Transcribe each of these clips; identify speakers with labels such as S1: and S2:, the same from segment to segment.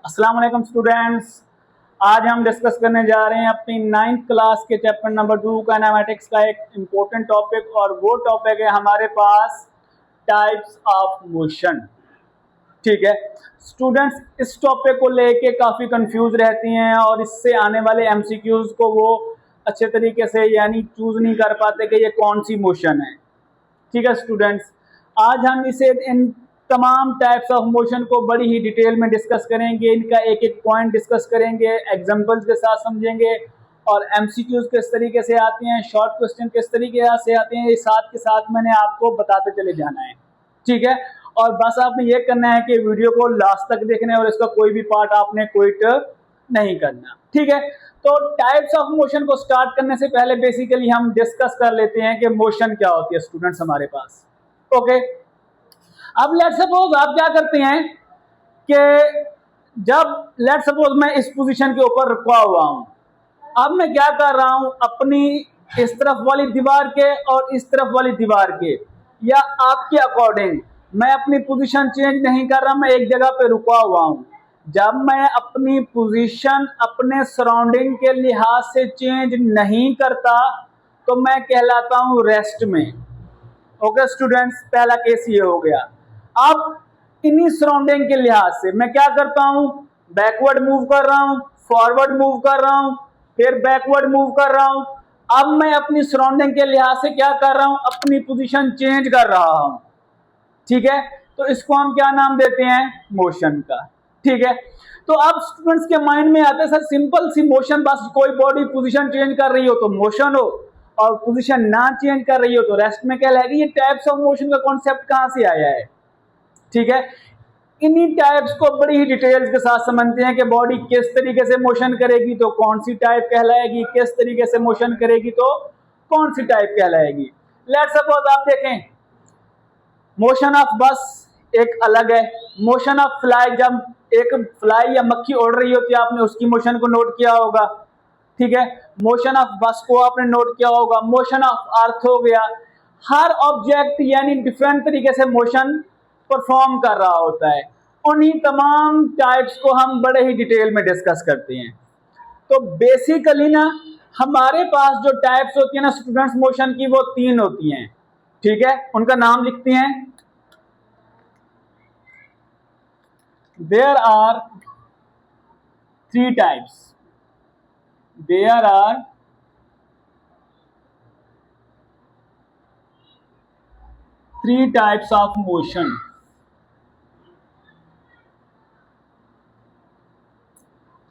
S1: अस्सलाम वालेकुम स्टूडेंट्स। आज हम डिस्कस करने जा रहे हैं अपनी 9th क्लास के चैप्टर नंबर 2 काइनेमैटिक्स का एक इम्पोर्टेंट टॉपिक, और वो टॉपिक है हमारे पास टाइप्स ऑफ मोशन। ठीक है स्टूडेंट्स, इस टॉपिक को लेके काफ़ी कंफ्यूज रहती हैं और इससे आने वाले एमसीक्यूज को वो अच्छे तरीके से यानी चूज नहीं कर पाते कि ये कौन सी मोशन है। ठीक है स्टूडेंट्स, आज हम इसे इन तमाम टाइप्स ऑफ मोशन को बड़ी ही डिटेल में डिस्कस करेंगे, इनका एक एक पॉइंट डिस्कस करेंगे, एग्जांपल्स के साथ समझेंगे और एमसीक्यूज किस तरीके से आते हैं, शॉर्ट क्वेश्चन किस तरीके से आते हैं, ये साथ के साथ मैंने आपको बताते चले जाना है। ठीक है, और बस आपने ये करना है कि वीडियो को लास्ट तक देखना है और इसका कोई भी पार्ट आपने क्विट नहीं करना। ठीक है, तो टाइप्स ऑफ मोशन को स्टार्ट करने से पहले बेसिकली हम डिस्कस कर लेते हैं कि मोशन क्या होती है स्टूडेंट्स हमारे पास। ओके, अब लेट सपोज आप क्या करते हैं कि जब लेट सपोज मैं इस पोजीशन के ऊपर रुका हुआ हूं, अब मैं क्या कर रहा हूं, अपनी इस तरफ वाली दीवार के और इस तरफ वाली दीवार के या आपके अकॉर्डिंग मैं अपनी पोजीशन चेंज नहीं कर रहा, मैं एक जगह पे रुका हुआ हूं। जब मैं अपनी पोजीशन अपने सराउंडिंग के लिहाज से चेंज नहीं करता तो मैं कहलाता हूं रेस्ट में। ओके स्टूडेंट्स, पहला केस ये हो गया। अब इन्हीं सराउंडिंग के लिहाज से मैं क्या करता हूं, बैकवर्ड मूव कर रहा हूं, फॉरवर्ड मूव कर रहा हूं, फिर बैकवर्ड मूव कर रहा हूं। अब मैं अपनी सराउंडिंग के लिहाज से क्या कर रहा हूं, अपनी पोजीशन चेंज कर रहा हूं। ठीक है, तो इसको हम क्या नाम देते हैं, मोशन का। ठीक है, तो अब स्टूडेंट्स के माइंड में आता है सर सिंपल सी मोशन, बस कोई बॉडी पोजीशन चेंज कर रही हो तो मोशन हो और पोजीशन ना चेंज कर रही हो तो रेस्ट में कहलाएगी। ये टाइप्स ऑफ मोशन का कॉन्सेप्ट कहां से आया है। ठीक है, इन्हीं टाइप्स को बड़ी ही डिटेल्स के साथ समझते हैं कि बॉडी किस तरीके से मोशन करेगी तो कौन सी टाइप कहलाएगी, किस तरीके से मोशन करेगी तो कौन सी टाइप कहलाएगी। लेट्स सपोज आप देखें, मोशन ऑफ बस एक अलग है, मोशन ऑफ फ्लाई, जब एक फ्लाई या मक्खी उड़ रही होती है आपने उसकी मोशन को नोट किया होगा। ठीक है, मोशन ऑफ बस को आपने नोट किया होगा, मोशन ऑफ अर्थ हो गया। हर ऑब्जेक्ट यानी डिफरेंट तरीके से मोशन परफॉर्म कर रहा होता है। उन्हीं तमाम टाइप्स को हम बड़े ही डिटेल में डिस्कस करते हैं। तो बेसिकली ना हमारे पास जो टाइप्स होती है ना स्टूडेंट्स मोशन की, वो 3 होती हैं। ठीक है, उनका नाम लिखते हैं। There are 3 types, there are 3 types of motion.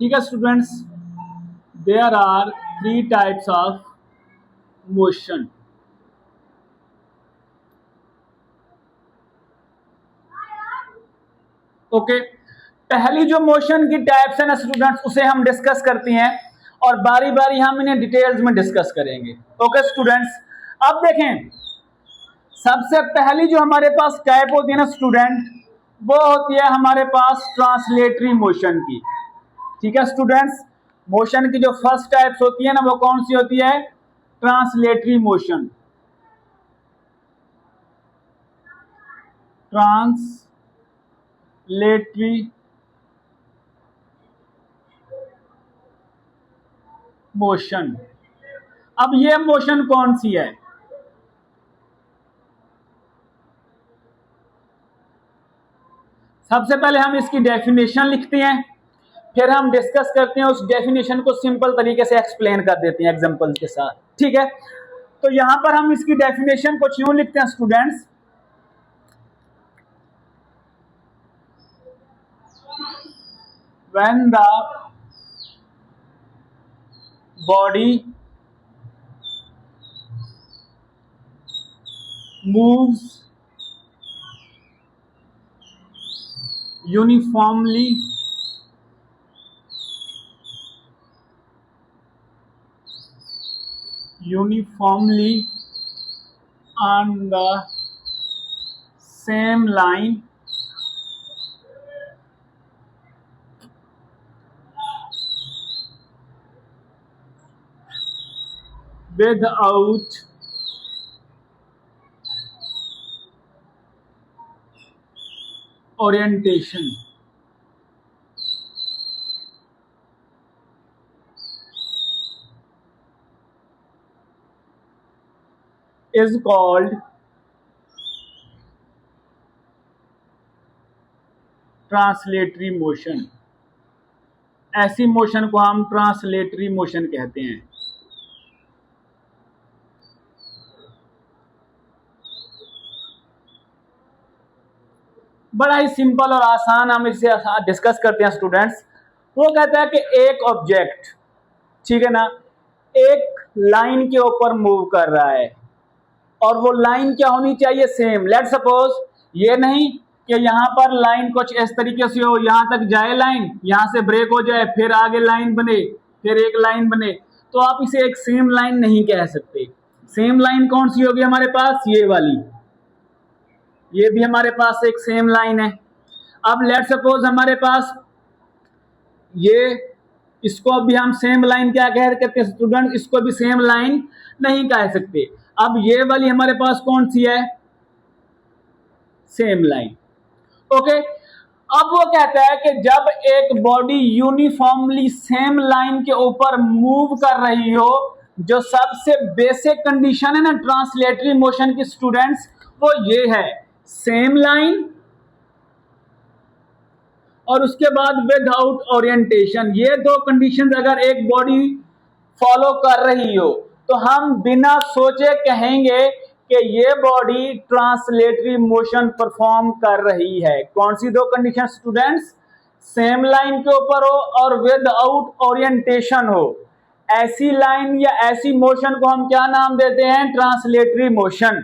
S1: ठीक है students, there are 3 types of motion. Okay, पहली जो मोशन की टाइप्स है ना स्टूडेंट्स, उसे हम डिस्कस करते हैं और बारी बारी हम इन्हें डिटेल्स में डिस्कस करेंगे। ओके स्टूडेंट्स, अब देखें, सबसे पहली जो हमारे पास टाइप होती है ना स्टूडेंट, वो होती है हमारे पास ट्रांसलेटरी मोशन की। ठीक है स्टूडेंट्स, मोशन की जो फर्स्ट टाइप्स होती है ना, वो कौन सी होती है, ट्रांसलेटरी मोशन। Translatory motion. अब ये मोशन कौन सी है, सबसे पहले हम इसकी डेफिनेशन लिखते हैं, फिर हम डिस्कस करते हैं, उस डेफिनेशन को सिंपल तरीके से एक्सप्लेन कर देते हैं एग्जांपल के साथ। ठीक है, तो यहां पर हम इसकी डेफिनेशन को यूं लिखते हैं students, when the body moves uniformly on the same line without orientation। is called translatory motion. ऐसी मोशन को हम ट्रांसलेटरी मोशन कहते हैं। बड़ा ही सिंपल और आसान हम इसे डिस्कस करते हैं स्टूडेंट्स। वो कहता है कि एक ऑब्जेक्ट, ठीक है ना, एक लाइन के ऊपर मूव कर रहा है और वो लाइन क्या होनी चाहिए, सेम। लेट सपोज ये नहीं कि यहाँ पर लाइन कुछ इस तरीके से हो, यहाँ तक जाए लाइन, यहाँ से ब्रेक हो जाए, फिर आगे लाइन बने, फिर एक लाइन बने, तो आप इसे एक सेम लाइन नहीं कह सकते। सेम लाइन कौन सी होगी हमारे पास, ये वाली, ये भी हमारे पास एक सेम लाइन है। अब लेट सपोज हमारे पास ये, इसको भी हम सेम लाइन क्या कह सकते हैं स्टूडेंट, इसको भी सेम लाइन नहीं कह सकते। अब ये वाली हमारे पास कौन सी है, सेम लाइन। ओके, अब वो कहता है कि जब एक बॉडी यूनिफॉर्मली सेम लाइन के ऊपर मूव कर रही हो, जो सबसे बेसिक कंडीशन है ना ट्रांसलेटरी मोशन की स्टूडेंट्स, वो ये है, सेम लाइन और उसके बाद विदाउट ओरिएंटेशन। ये दो कंडीशन अगर एक बॉडी फॉलो कर रही हो तो हम बिना सोचे कहेंगे कि ये बॉडी ट्रांसलेटरी मोशन परफॉर्म कर रही है। कौन सी दो कंडीशन स्टूडेंट्स, सेम लाइन के ऊपर हो और विदाउट ओरिएंटेशन हो। ऐसी लाइन या ऐसी मोशन को हम क्या नाम देते हैं, ट्रांसलेटरी मोशन।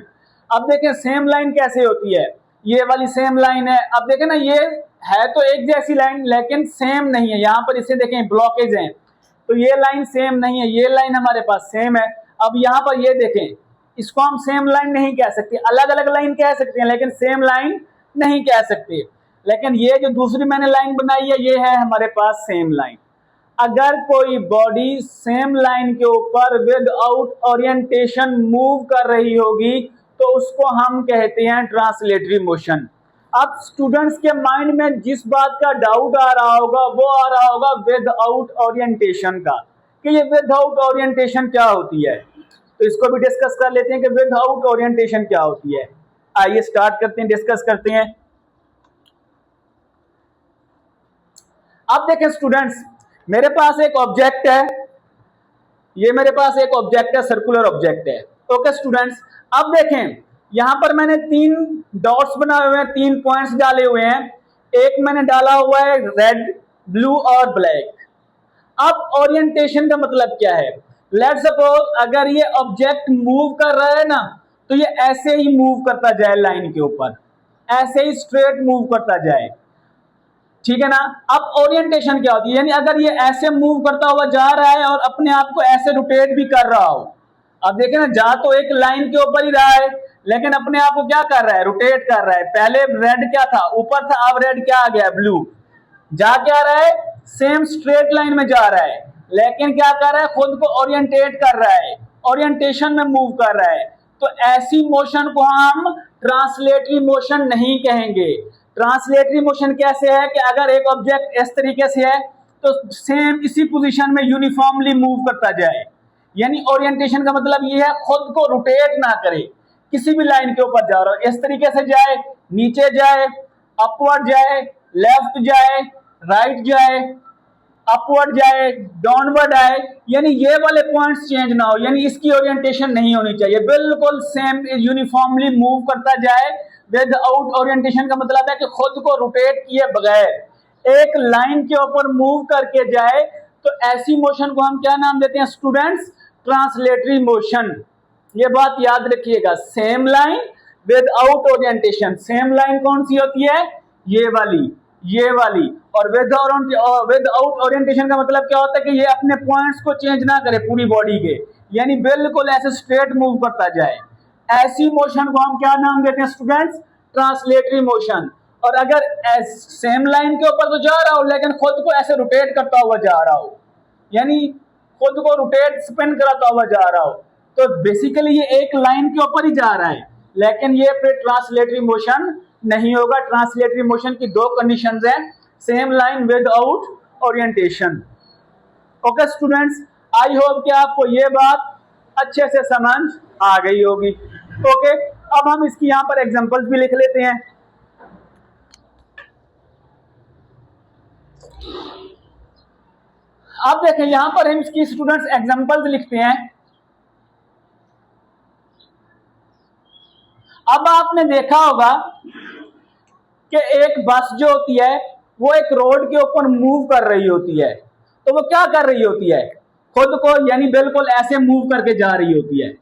S1: अब देखें सेम लाइन कैसे होती है, ये वाली सेम लाइन है। अब देखें ना, ये है तो एक जैसी लाइन लेकिन सेम नहीं है। यहाँ पर इसे देखें ब्लॉकेज है, तो ये लाइन सेम नहीं है, ये लाइन हमारे पास सेम है। अब यहाँ पर ये देखें, इसको हम सेम लाइन नहीं कह सकते, अलग अलग लाइन कह सकते हैं लेकिन सेम लाइन नहीं कह सकते। लेकिन ये जो दूसरी मैंने लाइन बनाई है, ये है हमारे पास सेम लाइन। अगर कोई बॉडी सेम लाइन के ऊपर विदाउट ओरिएंटेशन मूव कर रही होगी तो उसको हम कहते हैं ट्रांसलेटरी मोशन। अब स्टूडेंट्स के माइंड में जिस बात का डाउट आ रहा होगा वो आ रहा होगा विदाउट ओरिएंटेशन का, कि ये विदाउट ओरिएंटेशन क्या होती है। तो इसको भी डिस्कस कर लेते हैं कि विदाउट ओरिएंटेशन क्या होती है। आइए स्टार्ट करते हैं, डिस्कस करते हैं। अब देखें स्टूडेंट्स, मेरे पास एक ऑब्जेक्ट है, ये मेरे पास एक ऑब्जेक्ट है, सर्कुलर ऑब्जेक्ट है। ओके स्टूडेंट्स, अब देखें यहां पर मैंने 3 डॉट्स बनाए हुए हैं, 3 पॉइंट्स डाले हुए हैं। एक मैंने डाला हुआ है रेड, ब्लू और ब्लैक। अब ओरिएंटेशन का मतलब क्या है, लेट सपोज अगर ये ऑब्जेक्ट मूव कर रहा है ना, तो ये ऐसे ही मूव करता जाए लाइन के ऊपर, ऐसे ही स्ट्रेट मूव करता जाए, ठीक है ना। अब ओरिएंटेशन क्या होती है, यानी अगर ये ऐसे मूव करता हुआ जा रहा है और अपने आप को ऐसे रोटेट भी कर रहा हो। अब देखें ना, जा तो एक लाइन के ऊपर ही रहा है लेकिन अपने आप को क्या कर रहा है, रोटेट कर रहा है। पहले रेड क्या था, ऊपर था, अब रेड क्या आ गया, ब्लू। जा क्या रहा है, सेम स्ट्रेट लाइन में जा रहा है लेकिन क्या कर रहा है, खुद को ओरिएंटेट कर रहा है, ओरिएंटेशन में मूव कर रहा है। तो ऐसी मोशन को हम ट्रांसलेटरी मोशन नहीं कहेंगे। ट्रांसलेटरी मोशन कैसे है कि अगर एक ऑब्जेक्ट इस तरीके से है तो सेम इसी पोजीशन में यूनिफॉर्मली मूव करता जाए। यानी ओरिएंटेशन का मतलब ये है खुद को रोटेट ना करे, किसी भी लाइन के ऊपर जा रहा हो इस तरीके से जाए, नीचे जाए, अपवर्ड जाए, लेफ्ट जाए, राइट जाए, अपवर्ड जाए, डाउनवर्ड आए, यानी ये वाले पॉइंट्स चेंज ना हो, यानी इसकी ओरिएंटेशन नहीं होनी चाहिए, बिल्कुल सेम यूनिफॉर्मली मूव करता जाए। विदाउट ओरिएंटेशन का मतलब है कि खुद को रोटेट किए बगैर एक लाइन के ऊपर मूव करके जाए। तो ऐसी मोशन को हम क्या नाम देते हैं स्टूडेंट्स, ट्रांसलेटरी मोशन। ये बात याद रखिएगा, same line without orientation. Same line कौन सी होती है, ये वाली, ये वाली। और विदाउट ओरिएंटेशन का मतलब क्या होता है कि ये अपने पॉइंट्स को चेंज ना करे पूरी बॉडी के, यानी बिल्कुल ऐसे स्ट्रेट मूव करता जाए। ऐसी मोशन को हम क्या नाम देते हैं स्टूडेंट्स, ट्रांसलेटरी मोशन। और अगर सेम लाइन के ऊपर तो जा रहा हो लेकिन खुद को ऐसे रोटेट करता हुआ जा रहा हो, यानी खुद को रोटेट स्पिन कराता हुआ जा रहा हो, तो बेसिकली ये एक लाइन के ऊपर ही जा रहा है लेकिन ये फिर ट्रांसलेटरी मोशन नहीं होगा। ट्रांसलेटरी मोशन की 2 कंडीशंस हैं, same line without orientation. Okay students, I hope कि आपको ये बात अच्छे से समझ आ गई होगी। ओके, अब हम इसकी यहां पर एग्जांपल्स भी लिख लेते हैं। अब देखें यहां पर हम इसकी स्टूडेंट्स एग्जांपल्स लिखते हैं। अब आपने देखा होगा कि एक बस जो होती है वो एक रोड के ऊपर मूव कर रही होती है, तो वो क्या कर रही होती है, खुद को यानी बिल्कुल ऐसे मूव करके जा रही होती है।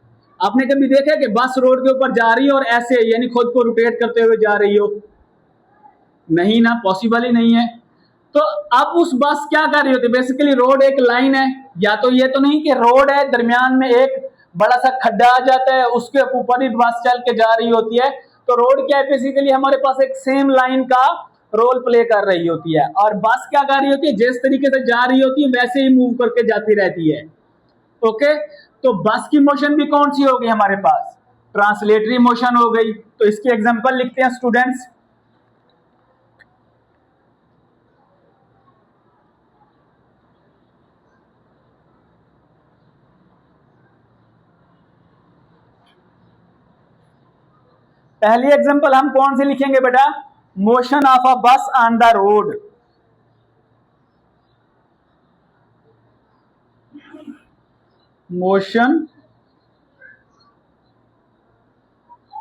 S1: आपने कभी देखा कि बस रोड के ऊपर जा रही है और ऐसे यानी खुद को रोटेट करते हुए जा रही हो? नहीं ना, पॉसिबल ही नहीं है। तो अब उस बस क्या कर रही होती है, बेसिकली रोड एक लाइन है, या तो ये तो नहीं कि रोड है दरमियान में एक बड़ा सा खड्डा आ जाता है उसके ऊपर ही बस चल के जा रही होती है। तो रोड क्या है, बेसिकली हमारे पास एक सेम लाइन का रोल प्ले कर रही होती है, और बस क्या कर रही होती है, जिस तरीके से जा रही होती है वैसे ही मूव करके जाती रहती है। ओके, तो बस की मोशन भी कौन सी होगी हमारे पास, ट्रांसलेटरी मोशन हो गई। तो इसकी एग्जांपल लिखते हैं स्टूडेंट्स। पहली एग्जांपल हम कौन सी लिखेंगे बेटा, मोशन ऑफ अ बस on the road. Motion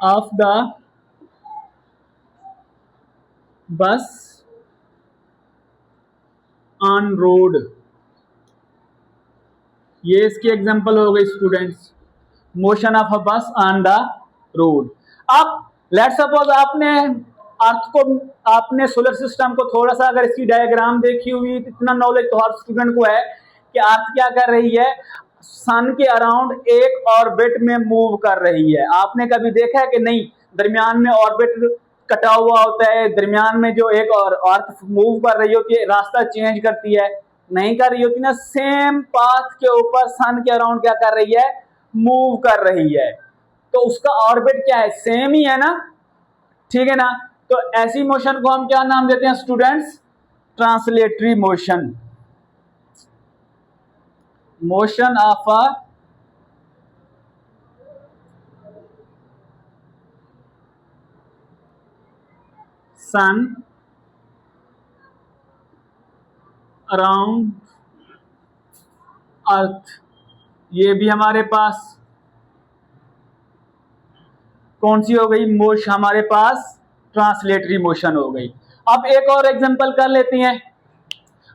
S1: of the bus on road, ये इसकी एग्जांपल हो गई स्टूडेंट्स, मोशन ऑफ अ बस ऑन द रोड। अब लेट सपोज आपने अर्थ को, आपने सोलर सिस्टम को थोड़ा सा अगर इसकी डायग्राम देखी हुई तो इतना नॉलेज तो हर स्टूडेंट को है कि अर्थ क्या कर रही है, सन के अराउंड एक ऑर्बिट में मूव कर रही है। आपने कभी देखा है कि नहीं, दरमियान में ऑर्बिट कटा हुआ होता है, दरमियान में जो एक और अर्थ मूव कर रही होती है, रास्ता चेंज करती है, नहीं कर रही होती ना, सेम पाथ के ऊपर सन के अराउंड क्या कर रही है, मूव कर रही है। तो उसका ऑर्बिट क्या है, सेम ही है ना, ठीक है ना। तो ऐसी मोशन को हम क्या नाम देते हैं students, translatory motion. Motion of a sun around earth, ये भी हमारे पास कौन सी हो गई, मोशन हमारे पास ट्रांसलेटरी मोशन हो गई। अब एक और एग्जांपल कर लेते हैं।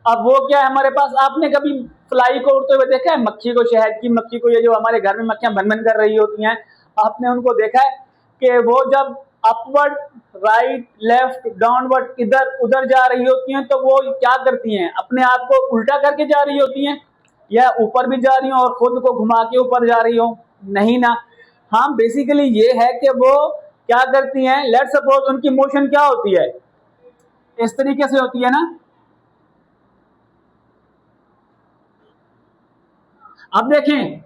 S1: अब वो क्या है हमारे पास, आपने कभी फ्लाई को उड़ते हुए देखा है, मक्खी को, शहद की मक्खी को, ये जो हमारे घर में मक्खियां भन भन कर रही होती हैं, आपने उनको देखा है कि वो जब अपवर्ड, राइट, लेफ्ट, डाउनवर्ड, इधर उधर जा रही होती हैं तो वो क्या करती हैं, अपने आप को उल्टा करके जा रही होती हैं, या ऊपर भी जा रही हो और खुद को घुमा के ऊपर जा रही हो? नहीं ना। हाँ, बेसिकली ये है कि वो क्या करती हैं, लेट सपोज उनकी मोशन क्या होती है, इस तरीके से होती है ना। अब देखें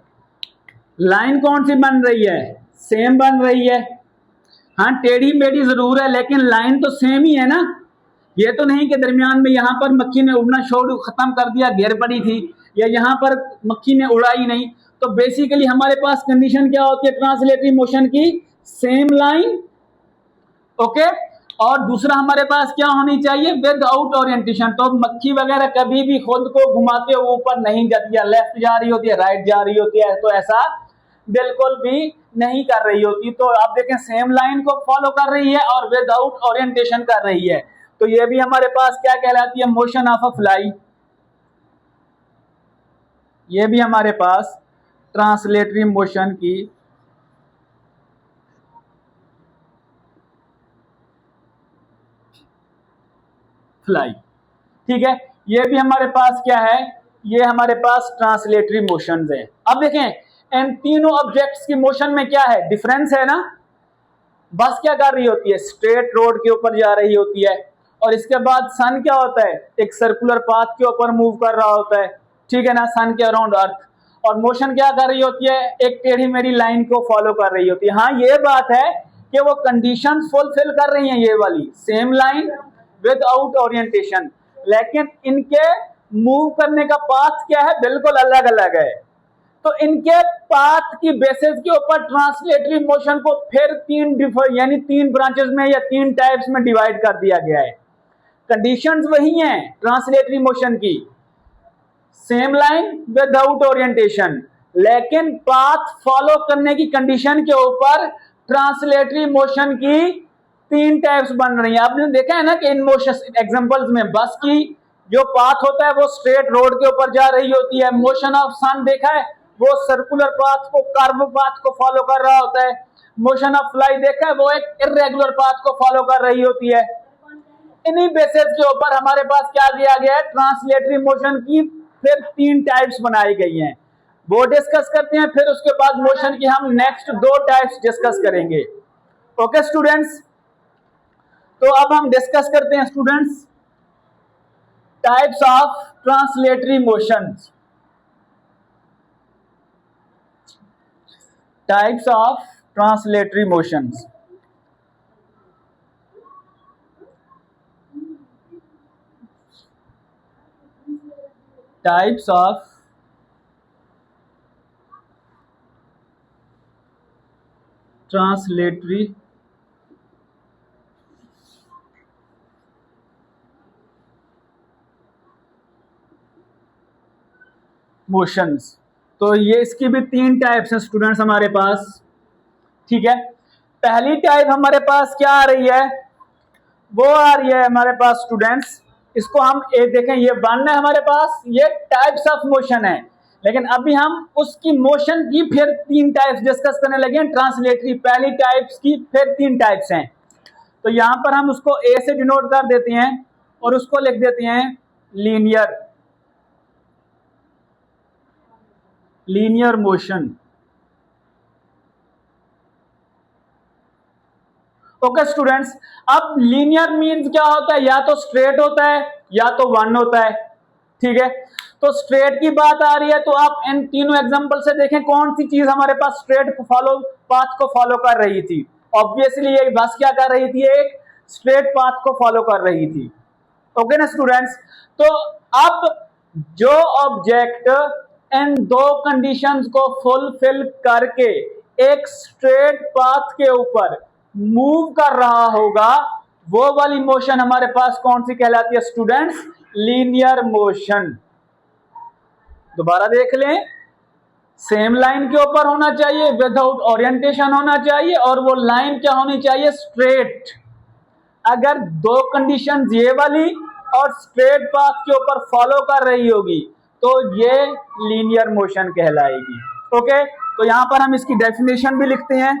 S1: लाइन कौन सी बन रही है, सेम बन रही है। हाँ, टेढ़ी मेढ़ी जरूर है लेकिन लाइन तो सेम ही है ना। ये तो नहीं कि दरमियान में यहां पर मक्खी ने उड़ना छोड़ खत्म कर दिया, घेर पड़ी थी, या यहां पर मक्खी ने उड़ा ही नहीं। तो बेसिकली हमारे पास कंडीशन क्या होती है ट्रांसलेटरी मोशन की, सेम लाइन। ओके, और दूसरा हमारे पास क्या होनी चाहिए, विदाउट ओरिएंटेशन। तो मक्खी वगैरह कभी भी खुद को घुमाते हुए ऊपर नहीं जाती है, लेफ्ट जा रही होती है, राइट जा रही होती है, तो ऐसा बिल्कुल भी नहीं कर रही होती। तो आप देखें सेम लाइन को फॉलो कर रही है और विदाउट ओरिएंटेशन कर रही है। तो ये भी हमारे पास क्या कहलाती है, मोशन ऑफ अ फ्लाई। ये भी हमारे पास ट्रांसलेटरी मोशन की फ्लाई, ठीक है। ये भी हमारे पास क्या है, ये हमारे पास ट्रांसलेटरी मोशंस है। अब देखें इन तीनों ऑब्जेक्ट्स की मोशन में क्या है, डिफरेंस है ना। बस क्या कर रही होती है, स्ट्रेट रोड के ऊपर जा रही होती है, और इसके बाद सन क्या होता है, एक सर्कुलर पाथ के ऊपर मूव कर रहा होता है, ठीक है ना, सन के अराउंड अर्थ। और मोशन क्या कर रही होती है, एक टेढ़ी मेढ़ी लाइन को फॉलो कर रही होती है। हाँ, ये बात है कि वो कंडीशंस फुलफिल कर रही हैं, ये वाली सेम लाइन विदाउट ओरिएंटेशन, लेकिन इनके मूव करने का पाथ क्या है, बिल्कुल अलग अलग है। तो इनके पाथ की बेसिस के ऊपर ट्रांसलेटरी मोशन को फिर तीन ब्रांचेस में या तीन टाइप्स में डिवाइड कर दिया गया है। कंडीशंस वही हैं ट्रांसलेटरी मोशन की, सेम लाइन विदाउट ओरिएंटेशन, लेकिन पाथ फॉलो करने की कंडीशन के ऊपर ट्रांसलेटरी मोशन की तीन टाइप्स बन रही हैं। आपने देखा है ना कि इन मोशन एग्जांपल्स में बस की जो पाथ होता है वो स्ट्रेट रोड के ऊपर जा रही होती है। मोशन ऑफ सन देखा है, वो सर्कुलर पाथ को, कर्व पाथ को फॉलो कर रहा होता है। मोशन ऑफ फ्लाई देखा है, वो एक इर्रेगुलर पाथ को फॉलो कर रही होती है। इन्हीं बेसिस के ऊपर हमारे पास क्या दिया गया है, ट्रांसलेटरी मोशन की फिर तीन टाइप्स बनाई गई हैं, वो डिस्कस करते हैं। फिर उसके बाद मोशन की हम नेक्स्ट दो टाइप्स डिस्कस करेंगे। ओके स्टूडेंट्स, तो अब हम डिस्कस करते हैं students types of translatory motions. Types of translatory motions. Types of translatory motions. तो ये इसकी भी तीन टाइप्स हैं स्टूडेंट्स हमारे पास, ठीक है। पहली टाइप हमारे पास क्या आ रही है, वो आ रही है हमारे पास स्टूडेंट्स, इसको हम देखें, ये वन है हमारे पास, ये टाइप्स ऑफ मोशन है। लेकिन अभी हम उसकी मोशन की फिर तीन टाइप्स डिस्कस करने लगे हैं ट्रांसलेटरी। पहली टाइप्स की फिर तीन टाइप्स हैं, तो यहां पर हम उसको ए से डिनोट कर देते हैं और उसको लिख देते हैं लीनियर मोशन। ओके स्टूडेंट्स, अब लीनियर मींस क्या होता है, या तो स्ट्रेट होता है या तो वन होता है, ठीक है। तो स्ट्रेट की बात आ रही है, तो आप इन तीनों एग्जांपल से देखें कौन सी चीज हमारे पास स्ट्रेट पाथ को फॉलो कर रही थी। ऑब्वियसली ये बस क्या कर रही थी, एक स्ट्रेट पाथ को फॉलो कर रही थी। ओके ना स्टूडेंट्स, तो अब जो ऑब्जेक्ट इन दो कंडीशंस को फुलफिल करके एक स्ट्रेट पाथ के ऊपर मूव कर रहा होगा, वो वाली मोशन हमारे पास कौन सी कहलाती है स्टूडेंट्स, लीनियर मोशन। दोबारा देख लें, सेम लाइन के ऊपर होना चाहिए, विदाउट ओरिएंटेशन होना चाहिए, और वो लाइन क्या होनी चाहिए, स्ट्रेट। अगर दो कंडीशन ये वाली और स्ट्रेट पाथ के ऊपर फॉलो कर रही होगी तो ये लीनियर मोशन कहलाएगी। ओके, तो यहां पर हम इसकी डेफिनेशन भी लिखते हैं।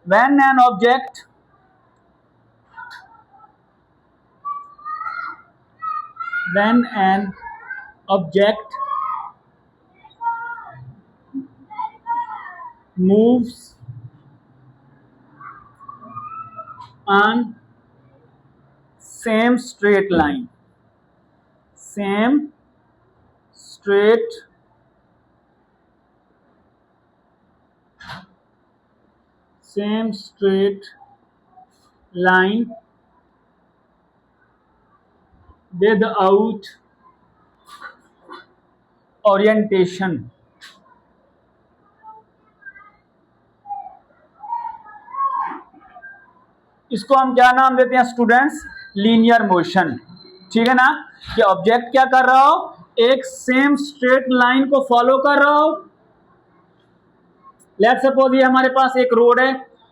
S1: When an object moves on same straight line, same straight line without orientation, इसको हम क्या नाम देते हैं स्टूडेंट्स, लीनियर मोशन। ठीक है ना, कि ऑब्जेक्ट क्या कर रहा हो, एक सेम स्ट्रेट लाइन को फॉलो कर रहा हो। लेट्स सपोज ये हमारे पास एक रोड है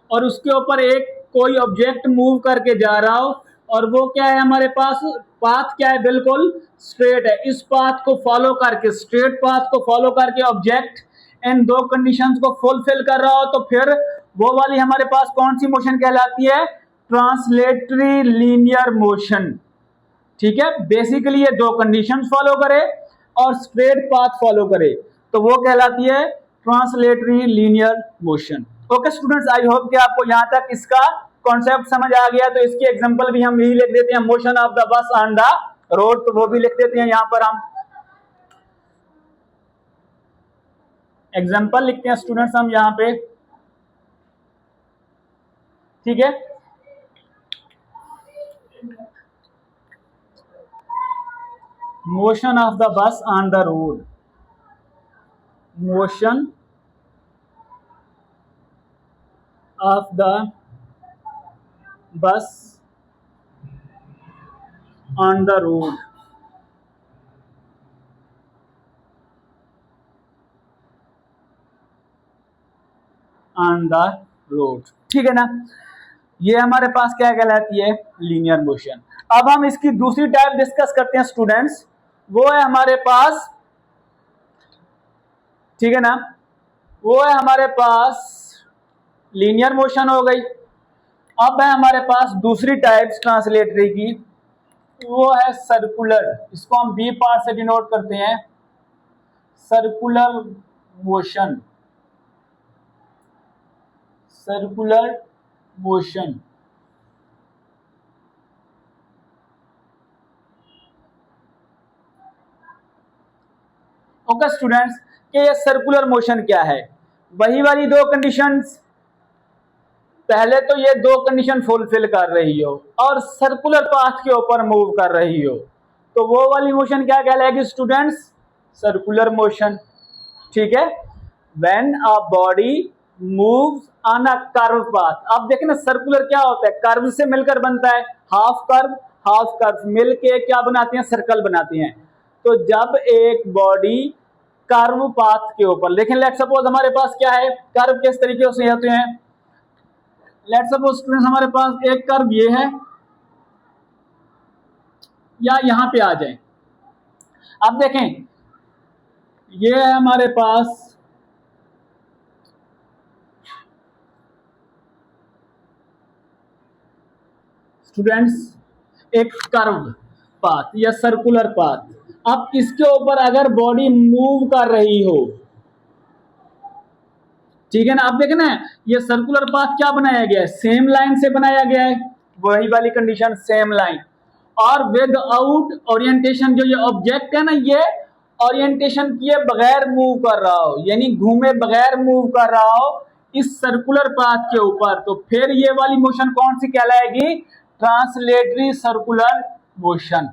S1: और उसके ऊपर एक कोई ऑब्जेक्ट मूव करके जा रहा हो, और वो क्या है हमारे पास, पाथ क्या है, बिल्कुल स्ट्रेट है। इस पाथ को फॉलो करके, स्ट्रेट पाथ को फॉलो करके ऑब्जेक्ट इन दो कंडीशंस को फुलफिल कर रहा हो, तो फिर वो वाली हमारे पास कौन सी मोशन कहलाती है, ट्रांसलेटरी लीनियर मोशन। ठीक है, बेसिकली ये दो कंडीशंस फॉलो करे और स्ट्रेट पाथ फॉलो करे, तो वो कहलाती है translatory linear motion. Okay students, I hope कि आपको यहां तक इसका कॉन्सेप्ट समझ आ गया। तो इसकी एग्जांपल भी हम यही लिख देते हैं, motion of the bus on the road, तो वो भी लिख देते हैं यहां पर, हम एग्जांपल लिखते हैं स्टूडेंट्स हम यहां पे। ठीक है, motion of the bus on the road. Motion of the bus on the road. On the road, ठीक है ना। ये हमारे पास क्या कहलाती है, लीनियर मोशन। अब हम इसकी दूसरी टाइप डिस्कस करते हैं स्टूडेंट्स, वो है हमारे पास, ठीक है ना, वो है हमारे पास लीनियर मोशन हो गई। अब है हमारे पास दूसरी टाइप्स ट्रांसलेटरी की, वो है सर्कुलर। इसको हम बी पार्ट से डिनोट करते हैं, circular motion. Circular motion, okay students, कि ये सर्कुलर मोशन क्या है। वही वाली दो कंडीशंस, पहले तो ये दो कंडीशन फुलफिल कर रही हो और सर्कुलर पाथ के ऊपर मूव कर रही हो, तो वो वाली मोशन क्या कहलाएगी स्टूडेंट्स, सर्कुलर मोशन, ठीक है। When a body moves on a curve path. अब देखें ना, सर्कुलर क्या होता है, कर्व से मिलकर बनता है, हाफ कर्व मिलके क्या बनाते हैं, सर्कल बनाते हैं। तो जब एक बॉडी कर्व पाथ के ऊपर, लेकिन लेट्स सपोज हमारे पास क्या है, कर्व किस तरीके से होते हैं, लेट्स सपोज स्टूडेंट्स हमारे पास एक कर्व ये है, या यहां पे आ जाए। अब देखें, ये है हमारे पास स्टूडेंट्स एक कर्व पाथ या सर्कुलर पाथ। अब इसके ऊपर अगर बॉडी मूव कर रही हो, ठीक है ना। अब देखें ना, ये सर्कुलर पाथ क्या बनाया गया है, सेम लाइन से बनाया गया है, वही वाली कंडीशन, सेम लाइन। और विद आउट ओरिएंटेशन, जो ये ऑब्जेक्ट है ना, ये ओरिएंटेशन किए बगैर मूव कर रहा हो, यानी घूमे बगैर मूव कर रहा हो इस सर्कुलर पाथ के ऊपर, तो फिर ये वाली मोशन कौन सी कहलाएगी, translatory circular motion.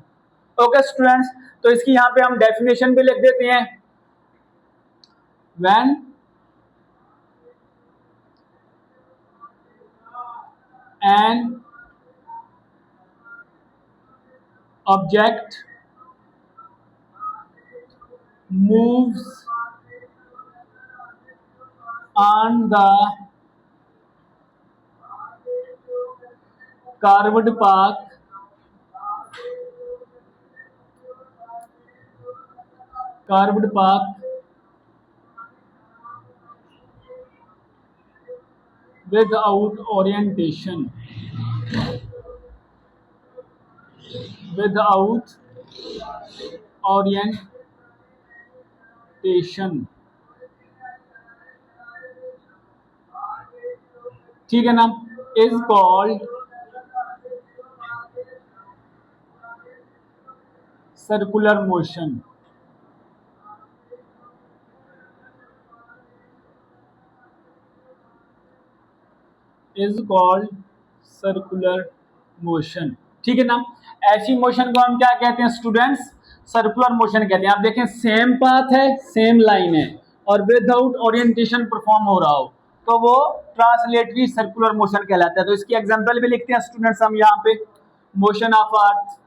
S1: Okay students, तो इसकी यहां पे हम डेफिनेशन भी लिख देते हैं। When an object moves on the curved path without orientation, ठीक है ना, is called circular motion. Is called circular motion, ठीक है ना। ऐसी मोशन को हम क्या कहते हैं स्टूडेंट्स, सर्कुलर मोशन कहते हैं। आप देखें, सेम पाथ है, सेम लाइन है, और विदाउट ओरिएंटेशन परफॉर्म हो रहा हो, तो वो ट्रांसलेटरी सर्कुलर मोशन कहलाता है। तो इसकी एग्जांपल भी लिखते हैं स्टूडेंट्स हम यहाँ पे, motion of earth,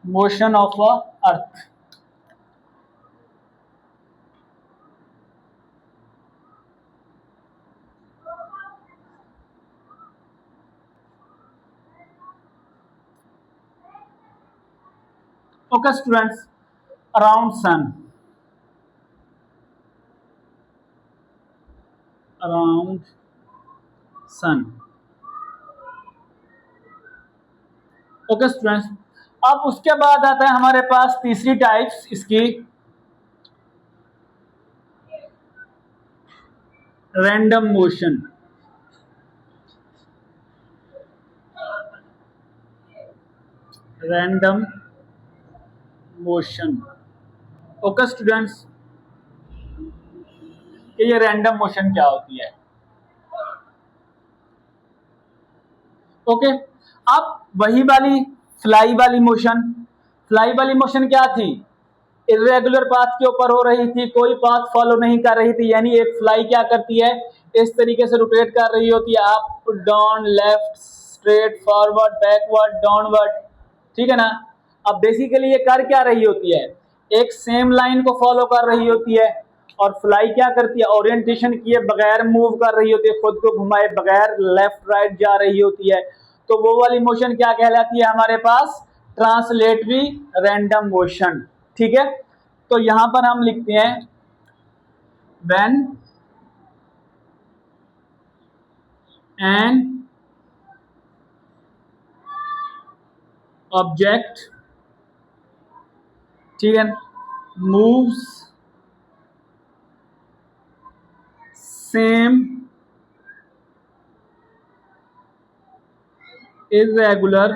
S1: motion of earth. Okay students, around sun, around sun. Okay students, अब उसके बाद आता है हमारे पास तीसरी टाइप्स इसकी, random motion. Random motion, okay students, ये रैंडम मोशन क्या होती है। ओके, अब वही वाली फ्लाई वाली मोशन, फ्लाई वाली मोशन क्या थी, इरेगुलर पाथ के ऊपर हो रही थी, कोई पाथ फॉलो नहीं कर रही थी, यानी एक फ्लाई क्या करती है, इस तरीके से रोटेट कर रही होती है, up down left straight forward backward downward, ठीक है ना। अब बेसिकली ये कर क्या रही होती है, एक सेम लाइन को फॉलो कर रही होती है, और फ्लाई क्या करती है, ओरिएंटेशन किए बगैर मूव कर रही होती है, खुद को घुमाए बगैर लेफ्ट राइट जा रही होती है। तो वो वाली मोशन क्या कहलाती है हमारे पास, ट्रांसलेटरी रैंडम मोशन, ठीक है। तो यहां पर हम लिखते हैं व्हेन एन ऑब्जेक्ट, ठीक है, moves same irregular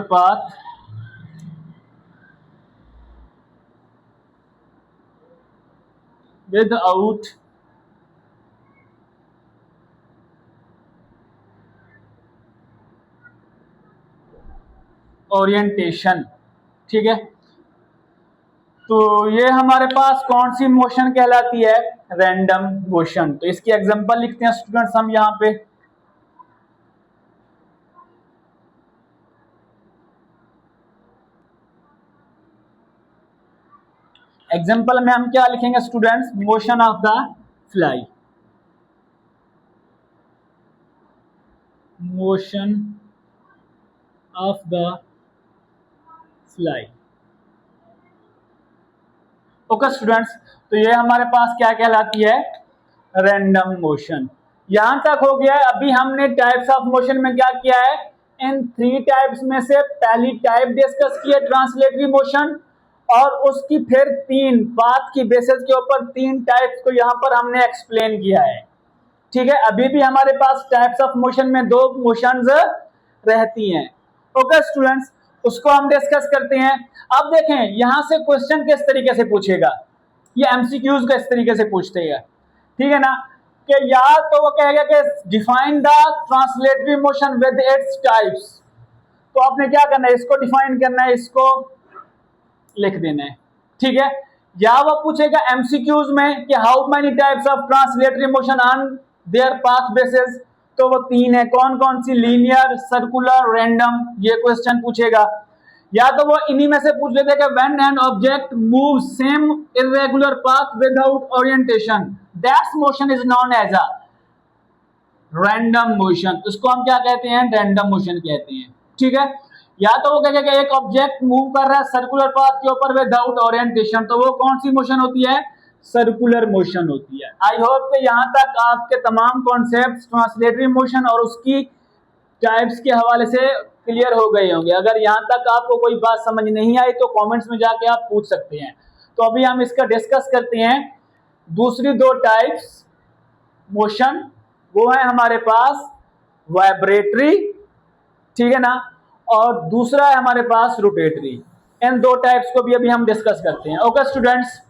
S1: path without orientation, ठीक है। तो ये हमारे पास कौन सी मोशन कहलाती है, रैंडम मोशन। तो इसकी एग्जांपल लिखते हैं स्टूडेंट्स हम यहाँ पे, एग्जांपल में हम क्या लिखेंगे students, motion of the fly, motion of the fly, okay students. तो ये हमारे पास क्या कहलाती है, रैंडम मोशन। यहां तक हो गया है। अभी हमने टाइप्स ऑफ मोशन में क्या किया है, इन 3 टाइप्स में से पहली टाइप डिस्कस की है ट्रांसलेटरी मोशन, और उसकी फिर 3 पाथ की बेसिस के ऊपर 3 टाइप्स को यहां पर हमने एक्सप्लेन किया है, ठीक है। अभी भी हमारे पास टाइप्स ऑफ मोशन में 2 मोशंस रहती हैं, ओके स्टूडेंट्स, उसको हम डिस्कस करते हैं। अब देखें यहां से क्वेश्चन किस तरीके से पूछेगा, ये एमसीक्यूज को इस तरीके से पूछते हैं, ठीक है ना, कि या तो वो कहेगा कि define the translatory motion with its types, तो आपने क्या करना है, इसको डिफाइन करना है, इसको लिख देना है, ठीक है। या वो पूछेगा एमसीक्यूज में कि how many types of translatory motion on their path basis, तो वो 3 है, कौन कौन सी, लीनियर सर्कुलर रैंडम, ये क्वेश्चन पूछेगा। या तो वो इन्हीं में से पूछ लेते हैं कि when an object move same irregular path without orientation that's motion is known as a random motion, उसको हम क्या कहते हैं, रैंडम मोशन कहते हैं, ठीक है। या तो वो कहेगा कि एक ऑब्जेक्ट मूव कर रहा है सर्कुलर पाथ के ऊपर विदाउट ओरिएंटेशन, तो वो कौन सी मोशन होती है, सर्कुलर मोशन होती है। आई होप कि यहां तक आपके तमाम कॉन्सेप्ट्स ट्रांसलेटरी मोशन और उसकी टाइप्स के हवाले से क्लियर हो गए होंगे। अगर यहां तक आपको कोई बात समझ नहीं आई तो कमेंट्स में जाके आप पूछ सकते हैं। तो अभी हम इसका डिस्कस करते हैं दूसरी 2 टाइप्स मोशन, वो है हमारे पास वाइब्रेटरी, ठीक है ना, और दूसरा है हमारे पास रोटेटरी। इन 2 टाइप्स को भी अभी हम डिस्कस करते हैं, ओके स्टूडेंट्स।